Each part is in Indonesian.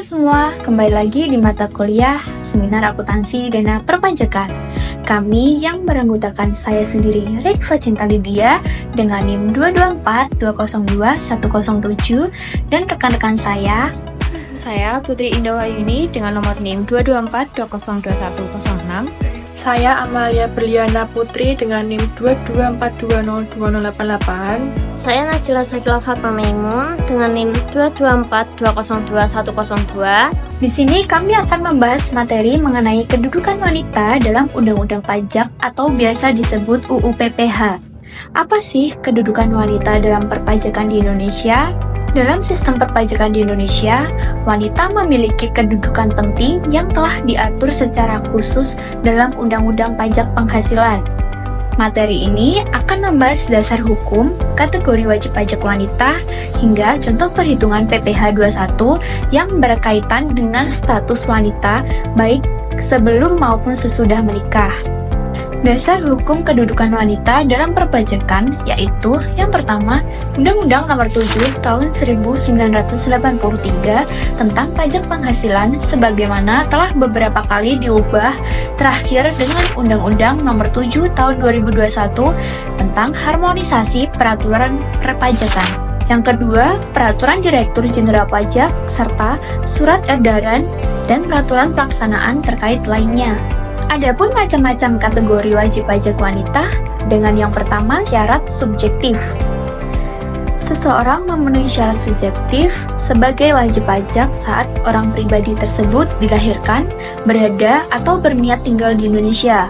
Halo semua, kembali lagi di mata kuliah Seminar Akuntansi Dana Perpajakan. Kami yang beranggotakan saya sendiri, Rediva Cinta Lydia, dengan NIM 224202107, dan rekan-rekan saya Putri Indah Wayuni dengan nomor NIM 224202106. Saya Amalia Berliana Putri dengan NIM 224202088. Saya Najila Sakila Fatma Maimun dengan NIM 224202102. Di sini kami akan membahas materi mengenai kedudukan wanita dalam Undang-Undang Pajak atau biasa disebut UU PPH. Apa sih kedudukan wanita dalam perpajakan di Indonesia? Dalam sistem perpajakan di Indonesia, wanita memiliki kedudukan penting yang telah diatur secara khusus dalam Undang-Undang Pajak Penghasilan. Materi ini akan membahas dasar hukum, kategori wajib pajak wanita, hingga contoh perhitungan PPh 21 yang berkaitan dengan status wanita baik sebelum maupun sesudah menikah. Dasar hukum kedudukan wanita dalam perpajakan yaitu yang pertama, Undang-Undang Nomor 7 Tahun 1983 tentang pajak penghasilan sebagaimana telah beberapa kali diubah, terakhir dengan Undang-Undang Nomor 7 Tahun 2021 tentang harmonisasi peraturan perpajakan. Yang kedua, Peraturan Direktur Jenderal Pajak serta Surat Edaran dan peraturan pelaksanaan terkait lainnya. Adapun macam-macam kategori wajib pajak wanita, dengan yang pertama syarat subjektif. Seseorang memenuhi syarat subjektif sebagai wajib pajak saat orang pribadi tersebut dilahirkan, berada, atau berniat tinggal di Indonesia.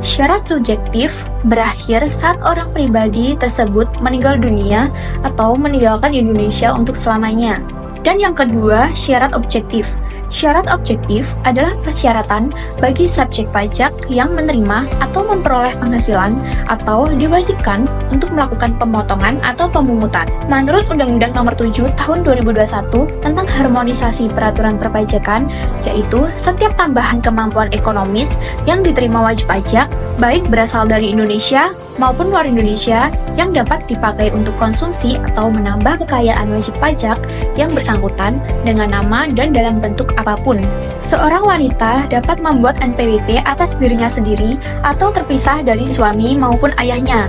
Syarat subjektif berakhir saat orang pribadi tersebut meninggal dunia atau meninggalkan Indonesia untuk selamanya. Dan yang kedua, syarat objektif. Syarat objektif adalah persyaratan bagi subjek pajak yang menerima atau memperoleh penghasilan atau diwajibkan untuk melakukan pemotongan atau pemungutan. Menurut Undang-Undang Nomor 7 Tahun 2021 tentang harmonisasi peraturan perpajakan, yaitu setiap tambahan kemampuan ekonomis yang diterima wajib pajak, baik berasal dari Indonesia maupun luar Indonesia, yang dapat dipakai untuk konsumsi atau menambah kekayaan wajib pajak yang bersangkutan dengan nama dan dalam bentuk apapun. Seorang wanita dapat membuat NPWP atas dirinya sendiri atau terpisah dari suami maupun ayahnya.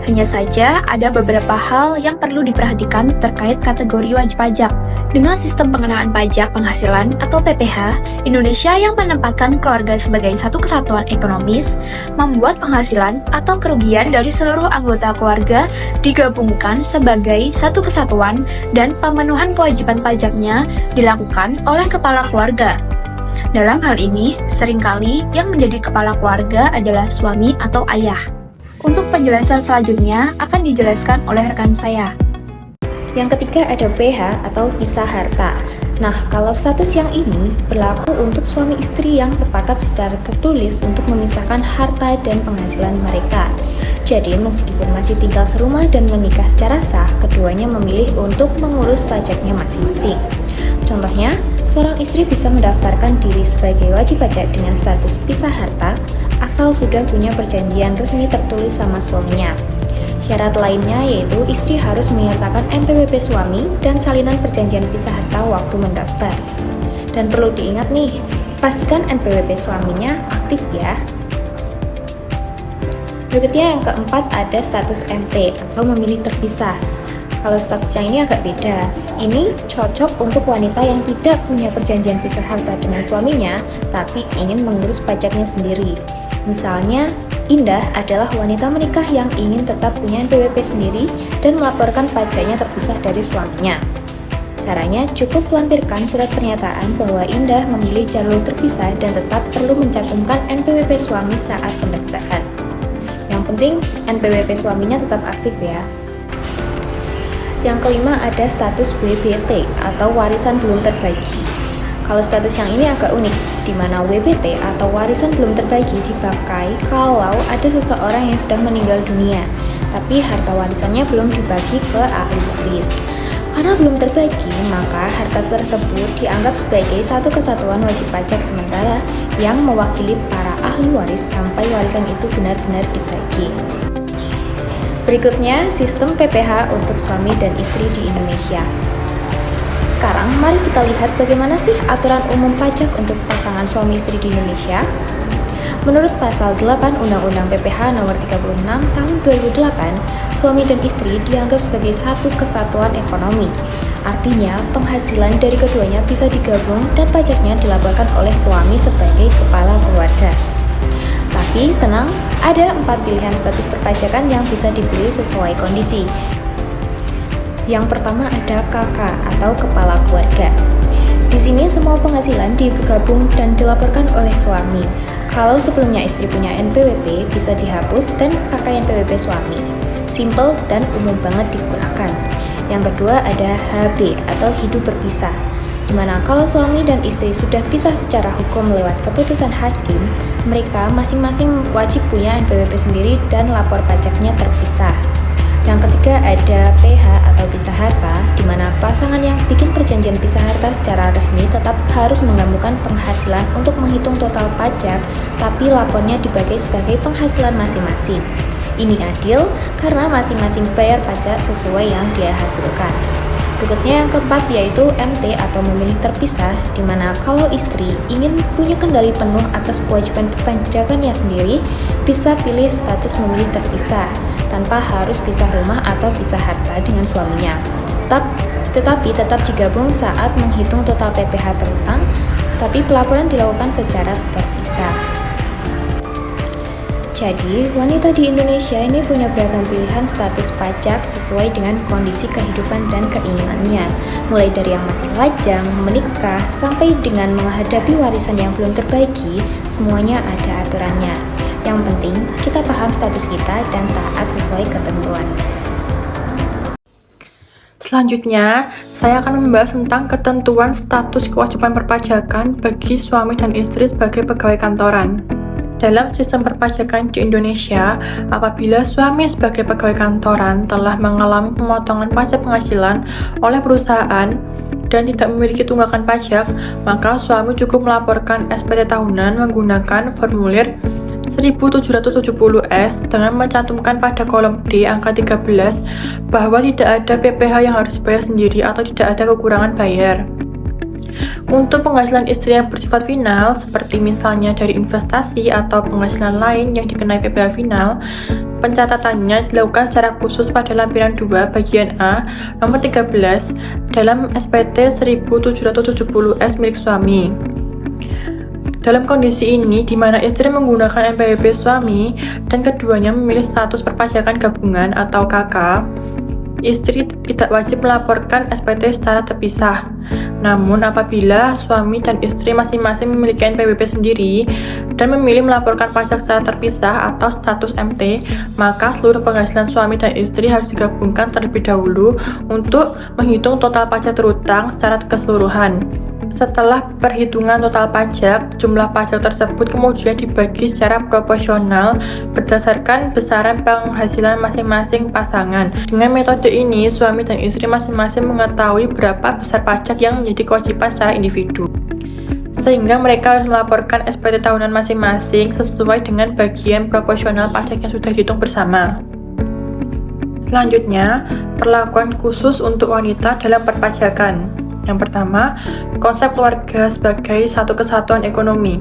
Hanya saja ada beberapa hal yang perlu diperhatikan terkait kategori wajib pajak. Dengan sistem pengenaan pajak penghasilan atau PPh, Indonesia yang menempatkan keluarga sebagai satu kesatuan ekonomis, membuat penghasilan atau kerugian dari seluruh anggota keluarga digabungkan sebagai satu kesatuan dan pemenuhan kewajiban pajaknya dilakukan oleh kepala keluarga. Dalam hal ini, seringkali yang menjadi kepala keluarga adalah suami atau ayah. Untuk penjelasan selanjutnya akan dijelaskan oleh rekan saya. Yang ketiga ada PH atau pisah harta. Nah, kalau status yang ini berlaku untuk suami istri yang sepakat secara tertulis untuk memisahkan harta dan penghasilan mereka. Jadi, meskipun masih tinggal serumah dan menikah secara sah, keduanya memilih untuk mengurus pajaknya masing-masing. Contohnya, seorang istri bisa mendaftarkan diri sebagai wajib pajak dengan status pisah harta asal sudah punya perjanjian resmi tertulis sama suaminya. Syarat lainnya yaitu istri harus menyertakan NPWP suami dan salinan perjanjian pisah harta waktu mendaftar. Dan perlu diingat nih, pastikan NPWP suaminya aktif ya. Berikutnya yang keempat ada status MT atau memilih terpisah. Kalau status yang ini agak beda. Ini cocok untuk wanita yang tidak punya perjanjian pisah harta dengan suaminya, tapi ingin mengurus pajaknya sendiri. Misalnya, Indah adalah wanita menikah yang ingin tetap punya NPWP sendiri dan melaporkan pajaknya terpisah dari suaminya. Caranya cukup lampirkan surat pernyataan bahwa Indah memilih jalur terpisah dan tetap perlu mencantumkan NPWP suami saat pendaftaran. Yang penting NPWP suaminya tetap aktif ya. Yang kelima ada status WBT atau warisan belum terbagi. Kalau status yang ini agak unik, di mana WBT atau warisan belum terbagi dipakai kalau ada seseorang yang sudah meninggal dunia, tapi harta warisannya belum dibagi ke ahli waris. Karena belum terbagi, maka harta tersebut dianggap sebagai satu kesatuan wajib pajak sementara yang mewakili para ahli waris sampai warisan itu benar-benar dibagi. Berikutnya, sistem PPh untuk suami dan istri di Indonesia. Sekarang mari kita lihat bagaimana sih aturan umum pajak untuk pasangan suami istri di Indonesia. Menurut pasal 8 Undang-Undang PPH nomor 36 tahun 2008, suami dan istri dianggap sebagai satu kesatuan ekonomi. Artinya, penghasilan dari keduanya bisa digabung dan pajaknya dilaporkan oleh suami sebagai kepala keluarga. Tapi tenang, ada 4 pilihan status perpajakan yang bisa dipilih sesuai kondisi. Yang pertama ada KK atau kepala keluarga. Di sini semua penghasilan digabung dan dilaporkan oleh suami. Kalau sebelumnya istri punya NPWP bisa dihapus dan pakai NPWP suami. Simple dan umum banget digunakan. Yang kedua ada HB atau hidup berpisah, di mana kalau suami dan istri sudah pisah secara hukum lewat keputusan hakim, mereka masing-masing wajib punya NPWP sendiri dan lapor pajaknya terpisah. Yang ketiga ada PH atau pisah harta, di mana pasangan yang bikin perjanjian pisah harta secara resmi tetap harus menggabungkan penghasilan untuk menghitung total pajak, tapi lapornya dibagi sebagai penghasilan masing-masing. Ini adil karena masing-masing bayar pajak sesuai yang dia hasilkan. Berikutnya yang keempat yaitu MT atau memilih terpisah, di mana kalau istri ingin punya kendali penuh atas kewajiban perpajakannya sendiri, bisa pilih status memilih terpisah tanpa harus pisah rumah atau pisah harta dengan suaminya. Tetapi tetap digabung saat menghitung total PPH terutang, tapi pelaporan dilakukan secara terpisah. Jadi, wanita di Indonesia ini punya beragam pilihan status pajak sesuai dengan kondisi kehidupan dan keinginannya. Mulai dari yang masih lajang, menikah, sampai dengan menghadapi warisan yang belum terbagi, semuanya ada aturannya. Yang penting, kita paham status kita dan taat sesuai ketentuan. Selanjutnya, saya akan membahas tentang ketentuan status kewajiban perpajakan bagi suami dan istri sebagai pegawai kantoran. Dalam sistem perpajakan di Indonesia, apabila suami sebagai pegawai kantoran telah mengalami pemotongan pajak penghasilan oleh perusahaan dan tidak memiliki tunggakan pajak, maka suami cukup melaporkan SPT tahunan menggunakan formulir 1770S dengan mencantumkan pada kolom D angka 13 bahwa tidak ada PPh yang harus dibayar sendiri atau tidak ada kekurangan bayar. Untuk penghasilan istri yang bersifat final, seperti misalnya dari investasi atau penghasilan lain yang dikenai PPh final, pencatatannya dilakukan secara khusus pada lampiran 2 bagian A nomor 13 dalam SPT 1770S milik suami. Dalam kondisi ini, di mana istri menggunakan NPWP suami dan keduanya memilih status perpajakan gabungan atau KK, istri tidak wajib melaporkan SPT secara terpisah. Namun, apabila suami dan istri masing-masing memiliki NPWP sendiri dan memilih melaporkan pajak secara terpisah atau status MT, maka seluruh penghasilan suami dan istri harus digabungkan terlebih dahulu untuk menghitung total pajak terutang secara keseluruhan. Setelah perhitungan total pajak, jumlah pajak tersebut kemudian dibagi secara proporsional berdasarkan besaran penghasilan masing-masing pasangan. Dengan metode ini, suami dan istri masing-masing mengetahui berapa besar pajak yang menjadi kewajiban secara individu, sehingga mereka harus melaporkan SPT tahunan masing-masing sesuai dengan bagian proporsional pajak yang sudah dihitung bersama. Selanjutnya, perlakuan khusus untuk wanita dalam perpajakan. Yang pertama, konsep keluarga sebagai satu kesatuan ekonomi.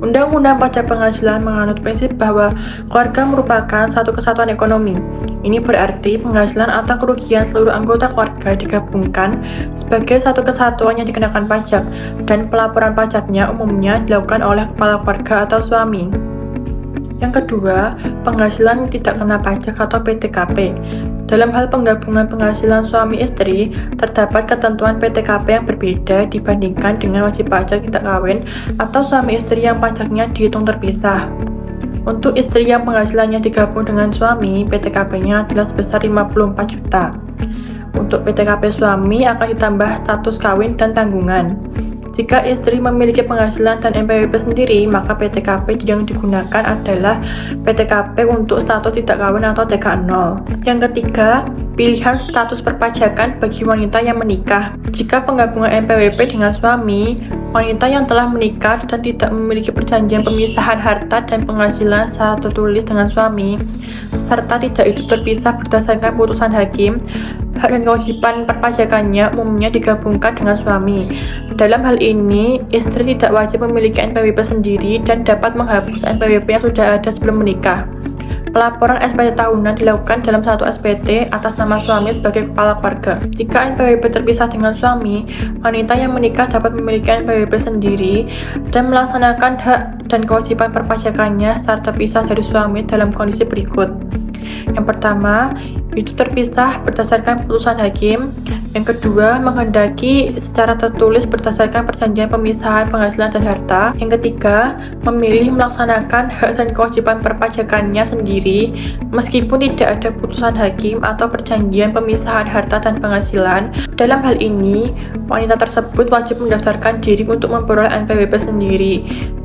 Undang-Undang Pajak Penghasilan menganut prinsip bahwa keluarga merupakan satu kesatuan ekonomi. Ini berarti penghasilan atau kerugian seluruh anggota keluarga digabungkan sebagai satu kesatuan yang dikenakan pajak, dan pelaporan pajaknya umumnya dilakukan oleh kepala keluarga atau suami. Yang kedua, penghasilan tidak kena pajak atau PTKP. Dalam hal penggabungan penghasilan suami istri, terdapat ketentuan PTKP yang berbeda dibandingkan dengan wajib pajak tidak kawin atau suami istri yang pajaknya dihitung terpisah. Untuk istri yang penghasilannya digabung dengan suami, PTKP-nya adalah sebesar 54 juta. Untuk PTKP suami akan ditambah status kawin dan tanggungan. Jika istri memiliki penghasilan dan NPWP sendiri, maka PTKP yang digunakan adalah PTKP untuk status tidak kawin atau TK0. Yang ketiga, pilihan status perpajakan bagi wanita yang menikah. Jika penggabungan NPWP dengan suami, wanita yang telah menikah dan tidak memiliki perjanjian pemisahan harta dan penghasilan secara tertulis dengan suami, serta tidak itu terpisah berdasarkan putusan hakim, hak dan kewajiban perpajakannya umumnya digabungkan dengan suami. Dalam hal ini, istri tidak wajib memiliki NPWP sendiri dan dapat menghapus NPWP yang sudah ada sebelum menikah. Pelaporan SPT tahunan dilakukan dalam satu SPT atas nama suami sebagai kepala keluarga. Jika NPWP terpisah dengan suami, wanita yang menikah dapat memiliki NPWP sendiri dan melaksanakan hak dan kewajiban perpajakannya secara terpisah dari suami dalam kondisi berikut. Yang pertama, itu terpisah berdasarkan putusan hakim. Yang kedua, menghendaki secara tertulis berdasarkan perjanjian pemisahan penghasilan dan harta. Yang ketiga, memilih melaksanakan hak dan kewajiban perpajakannya sendiri meskipun tidak ada putusan hakim atau perjanjian pemisahan harta dan penghasilan. Dalam hal ini, wanita tersebut wajib mendaftarkan diri untuk memperoleh NPWP sendiri.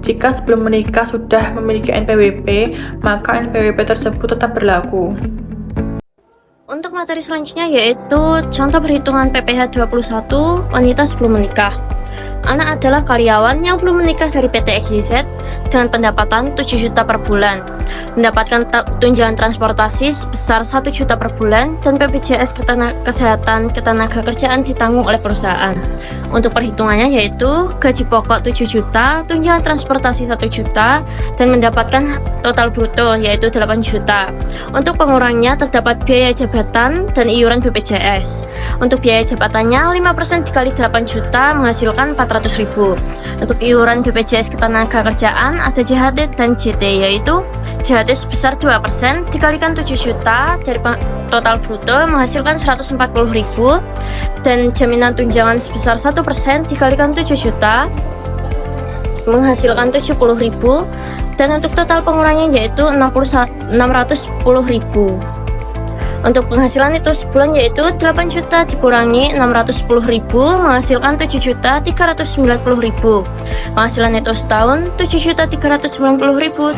Jika sebelum menikah sudah memiliki NPWP, maka NPWP tersebut tetap berlaku. Untuk materi selanjutnya yaitu contoh perhitungan PPh 21 wanita sebelum menikah. Anak adalah karyawan yang belum menikah dari PT XYZ dengan pendapatan 7 juta per bulan, mendapatkan tunjangan transportasi sebesar 1 juta per bulan dan BPJS Kesehatan Ketenagakerjaan ditanggung oleh perusahaan. Untuk perhitungannya yaitu gaji pokok 7 juta, tunjangan transportasi 1 juta, dan mendapatkan total bruto yaitu 8 juta. Untuk pengurangnya terdapat biaya jabatan dan iuran BPJS. Untuk biaya jabatannya 5% dikali 8 juta menghasilkan 400.000. Untuk iuran BPJS Ketenagakerjaan ada JHT dan JT, yaitu JHT sebesar 2% dikalikan 7 juta dari total bruto menghasilkan 140.000, dan jaminan tunjangan sebesar 1% dikalikan 7 juta menghasilkan 70.000, dan untuk total pengurangnya yaitu 610.000. Untuk penghasilan itu sebulan yaitu 8 juta dikurangi 610.000 menghasilkan 7.390.000. Penghasilan itu setahun 7.390.000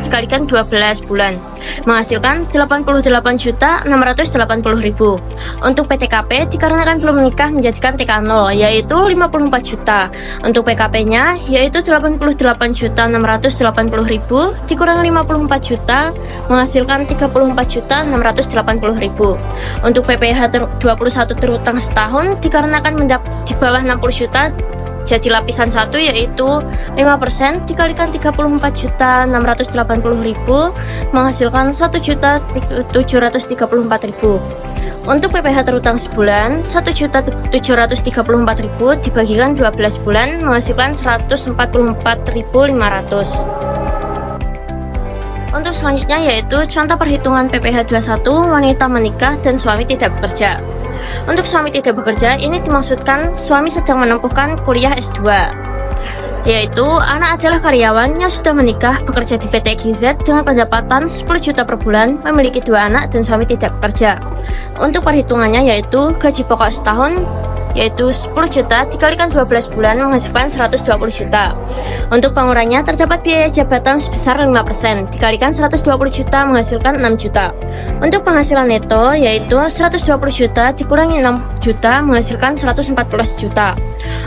dikalikan 12 bulan menghasilkan 88.680.000. Untuk PTKP dikarenakan belum menikah menjadikan TK0 yaitu 54 juta. Untuk PKP-nya yaitu 88.680.000 dikurangi 54 juta menghasilkan 34.680.000. Untuk PPh 21 terutang setahun dikarenakan di bawah 60 juta jadi lapisan 1 yaitu 5% dikalikan 34.680.000 menghasilkan 1.734.000. Untuk PPh terutang sebulan 1.734.000 dibagikan 12 bulan menghasilkan 144.500. Untuk selanjutnya yaitu contoh perhitungan PPh 21 wanita menikah dan suami tidak bekerja. Untuk suami tidak bekerja, ini dimaksudkan suami sedang menempuhkan kuliah S2, yaitu anak adalah karyawan yang sudah menikah bekerja di PT XYZ dengan pendapatan 10 juta per bulan, memiliki 2 anak dan suami tidak bekerja. Untuk perhitungannya yaitu gaji pokok setahun yaitu 10 juta dikalikan 12 bulan menghasilkan 120 juta. Untuk pengurangannya terdapat biaya jabatan sebesar 5% dikalikan 120 juta menghasilkan 6 juta. Untuk penghasilan neto yaitu 120 juta dikurangi 6 juta menghasilkan 114 juta.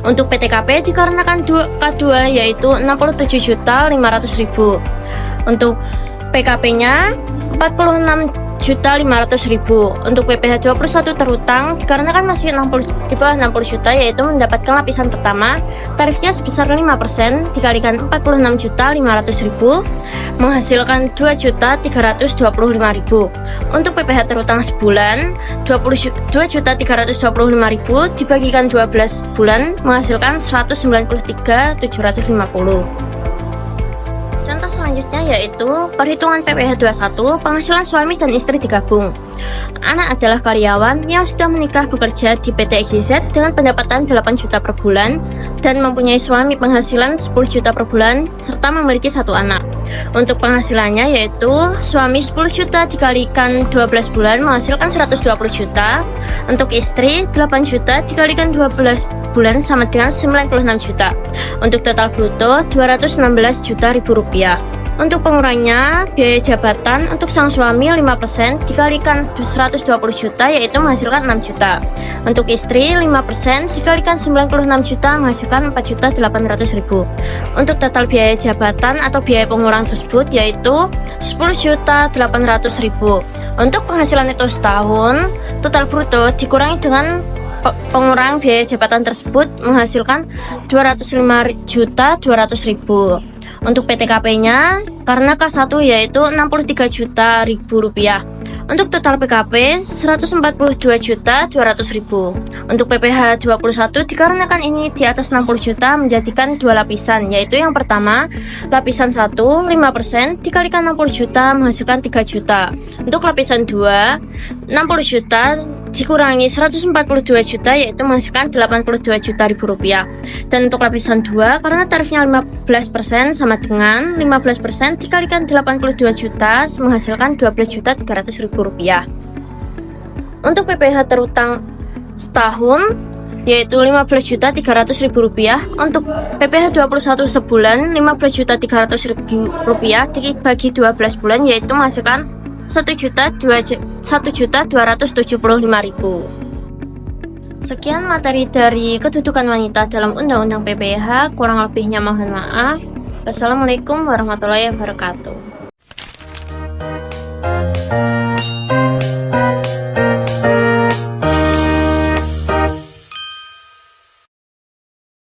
Untuk PTKP dikarenakan K2 yaitu 67.500.000. Untuk PKP-nya 46.500.000. Untuk PPh 21 terutang dikarenakan masih di bawah 60 juta yaitu mendapatkan lapisan pertama, tarifnya sebesar 5% dikalikan 46.500.000 menghasilkan 2.325.000. Untuk PPh terutang sebulan 22.325.000 dibagikan 12 bulan menghasilkan 193.750. Contoh selanjutnya yaitu perhitungan PPh 21 penghasilan suami dan istri digabung. Anak adalah karyawan yang sudah menikah bekerja di PT XYZ dengan pendapatan 8 juta per bulan dan mempunyai suami penghasilan 10 juta per bulan serta memiliki 1 anak. Untuk penghasilannya yaitu suami 10 juta dikalikan 12 bulan menghasilkan 120 juta. Untuk istri 8 juta dikalikan 12 bulan sama dengan 96 juta. Untuk total bruto 216 juta ribu rupiah. Untuk pengurangnya, biaya jabatan untuk sang suami 5% dikalikan 120 juta yaitu menghasilkan 6 juta. Untuk istri 5% dikalikan 96 juta menghasilkan 4.800.000. Untuk total biaya jabatan atau biaya pengurang tersebut yaitu 10.800.000. Untuk penghasilan itu setahun, total bruto dikurangi dengan pengurang biaya jabatan tersebut menghasilkan 205.200.000. Untuk PTKP-nya, karena K1 yaitu 63 juta rupiah. Untuk total PKP 142.200.000. Untuk PPh 21 dikarenakan ini di atas 60 juta menjadikan dua lapisan, yaitu yang pertama lapisan 1 5% dikalikan 60 juta menghasilkan 3 juta. Untuk lapisan 2 60 juta dikurangi 142 juta yaitu menghasilkan 82 juta rupiah. Dan untuk lapisan 2 karena tarifnya 15% sama dengan 15% dikalikan 82 juta menghasilkan 12.300.000 rupiah. Untuk PPh terutang setahun yaitu 15.300.000 rupiah. Untuk PPh 21 sebulan 15.300.000 rupiah dibagi 12 bulan yaitu menghasilkan 1.275.000. Sekian materi dari kedudukan wanita dalam Undang-Undang PPH, kurang lebihnya mohon maaf. Wassalamualaikum warahmatullahi wabarakatuh.